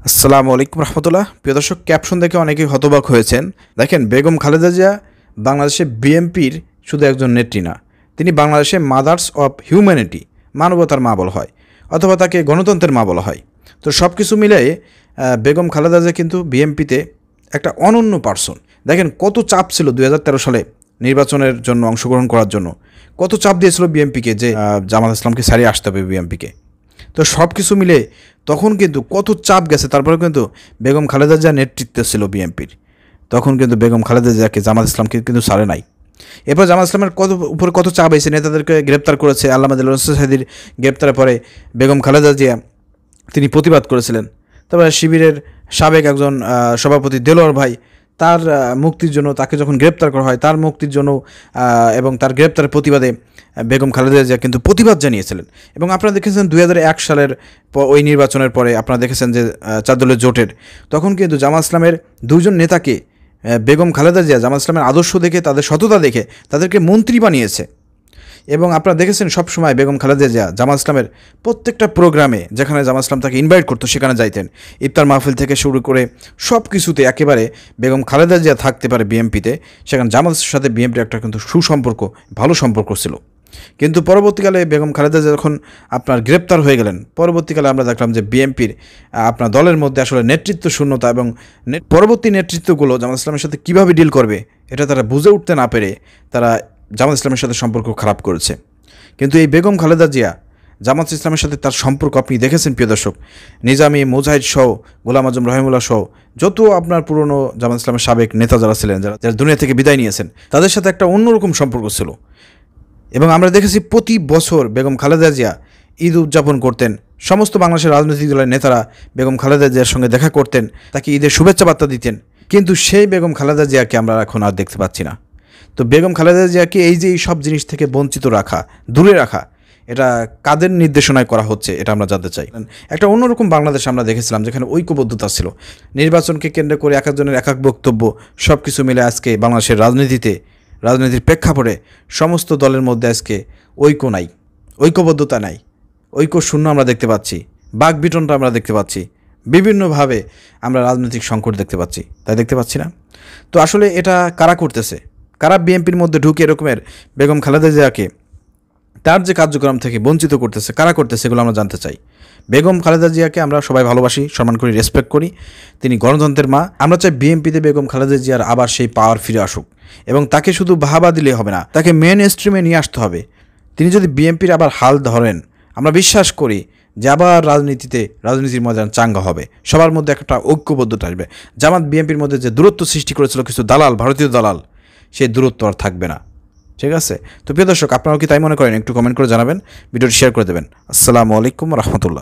আসসালামু আলাইকুম রহমতুল্লাহ। প্রিয় দর্শক, ক্যাপশন দেখে অনেকেই হতবাক হয়েছেন। দেখেন, বেগম খালেদা জিয়া বাংলাদেশে বিএনপির শুধু একজন নেত্রী না, তিনি বাংলাদেশে মাদার্স অফ হিউম্যানিটি, মানবতার মা বলা হয়, অথবা তাকে গণতন্ত্রের মা বলা হয়। তো সব কিছু মিলিয়ে বেগম খালেদা জিয়া কিন্তু বিএনপিতে একটা অনন্য পার্সন। দেখেন কত চাপ ছিল 2013 সালে নির্বাচনের জন্য অংশগ্রহণ করার জন্য, কত চাপ দিয়েছিল বিএনপিকে যে জামাত ইসলামকে ছাড়িয়ে আসতে হবে বিএনপিকে। তো সব কিছু মিলে তখন কিন্তু কত চাপ গেছে, তারপরে কিন্তু বেগম খালেদা জিয়া নেতৃত্বে ছিল বিএনপির। তখন কিন্তু বেগম খালেদা জিয়াকে জামাত ইসলামকে কিন্তু ছাড়ে নাই। এরপর জামাত ইসলামের উপরে কত চাপ হয়েছে, নেতাদেরকে গ্রেপ্তার করেছে। আল্লামা দেলোয়ার হোসেন সাঈদীর গ্রেপ্তারের পরে বেগম খালেদা জিয়া তিনি প্রতিবাদ করেছিলেন। তারপরে শিবিরের সাবেক একজন সভাপতি দেলোয়ার ভাই, তার মুক্তির জন্য, তাকে যখন গ্রেপ্তার করা হয় তার মুক্তির জন্য এবং তার গ্রেপ্তারের প্রতিবাদে বেগম খালেদা জিয়া কিন্তু প্রতিবাদ জানিয়েছিলেন। এবং আপনারা দেখেছেন 2001 সালের ওই নির্বাচনের পরে আপনারা দেখেছেন যে 4 দলের জোটের তখন কিন্তু জামাত ইসলামের দুজন নেতাকে বেগম খালেদা জিয়া জামাত ইসলামের আদর্শ দেখে, তাদের সততা দেখে তাদেরকে মন্ত্রী বানিয়েছে। এবং আপনারা দেখেছেন সবসময় বেগম খালেদা জিয়া জামাত ইসলামের প্রত্যেকটা প্রোগ্রামে, যেখানে জামাত ইসলাম তাকে ইনভাইট করতো সেখানে যাইতেন। ইফতার মাহফিল থেকে শুরু করে সব কিছুতে একেবারে বেগম খালেদা জিয়া থাকতে পারে বিএনপিতে, সেখানে জামাতের সাথে বিএনপির একটা কিন্তু সুসম্পর্ক, ভালো সম্পর্ক ছিল। কিন্তু পরবর্তীকালে বেগম খালেদা জিয়া যখন আপনার গ্রেপ্তার হয়ে গেলেন, পরবর্তীকালে আমরা দেখলাম যে বিএনপির আপনার দলের মধ্যে আসলে নেতৃত্ব শূন্যতা, এবং পরবর্তী নেতৃত্বগুলো জামাত ইসলামের সাথে কীভাবে ডিল করবে এটা তারা বুঝে উঠতে না পেরে তারা জামাত ইসলামের সাথে সম্পর্ক খারাপ করেছে। কিন্তু এই বেগম খালেদা জিয়া জামাত ইসলামের সাথে তার সম্পর্ক আপনি দেখেছেন প্রিয় দর্শক, নিজামী, মুজাহিদ সহ, গোলাম আজম রহিমুল্লাহ সহ যত আপনার পুরনো জামাত ইসলামের সাবেক নেতা যারা ছিলেন, যারা দুনিয়া থেকে বিদায় নিয়েছেন, তাদের সাথে একটা অন্যরকম সম্পর্ক ছিল। এবং আমরা দেখেছি প্রতি বছর বেগম খালেদা জিয়া ঈদ উদযাপন করতেন। সমস্ত বাংলাদেশের রাজনৈতিক দলের নেতারা বেগম খালেদা জিয়ার সঙ্গে দেখা করতেন, তাকে ঈদের শুভেচ্ছা বার্তা দিতেন। কিন্তু সেই বেগম খালেদা জিয়াকে আমরা এখন আর দেখতে পাচ্ছি না। তো বেগম খালেদা জিয়াকে এই যে এই সব জিনিস থেকে বঞ্চিত রাখা, দূরে রাখা, এটা কাদের নির্দেশনায় করা হচ্ছে এটা আমরা জানতে চাই। একটা অন্যরকম বাংলাদেশ আমরা দেখেছিলাম, যেখানে ঐক্যবদ্ধতা ছিল। নির্বাচনকে কেন্দ্র করে এক একজনের এক এক বক্তব্য, সব কিছু মিলে আজকে বাংলাদেশের রাজনীতির প্রেক্ষাপটে সমস্ত দলের মধ্যে আজকে ঐক্য নাই, ঐক্যবদ্ধতা নাই, ঐক্য শূন্য আমরা দেখতে পাচ্ছি। বাক বিতনটা আমরা দেখতে পাচ্ছি, বিভিন্নভাবে আমরা রাজনৈতিক সংকট দেখতে পাচ্ছি, তাই দেখতে পাচ্ছি না। তো আসলে এটা কারা করতেছে, কারা বিএনপির মধ্যে ঢুকে এরকমের বেগম খালেদা জিয়াকে তার যে কার্যক্রম থেকে বঞ্চিত করতেছে, কারা করতেছে, এগুলো আমরা জানতে চাই। বেগম খালেদা জিয়াকে আমরা সবাই ভালোবাসি, সম্মান করি, রেসপেক্ট করি। তিনি গণতন্ত্রের মা। আমরা চাই বিএনপিতে বেগম খালেদা জিয়ার আবার সেই পাওয়ার ফিরে আসুক, এবং তাকে শুধু বাহাবা দিলে হবে না, তাকে মেন স্ট্রিমে নিয়ে আসতে হবে। তিনি যদি বিএনপির আবার হাল ধরেন, আমরা বিশ্বাস করি যে আবার রাজনীতির ময়দান চাঙ্গা হবে, সবার মধ্যে একটা ঐক্যবদ্ধতা আসবে। জামাত বিএনপির মধ্যে যে দূরত্ব সৃষ্টি করেছিল কিছু দালাল, ভারতীয় দালাল, সেই দূরত্ব আর থাকবে না। ঠিক আছে? তো প্রিয় দর্শক, আপনারাও কি তাই মনে করেন? একটু কমেন্ট করে জানাবেন, ভিডিওটি শেয়ার করে দেবেন। আসসালামু আলাইকুম রহমতুল্লাহ।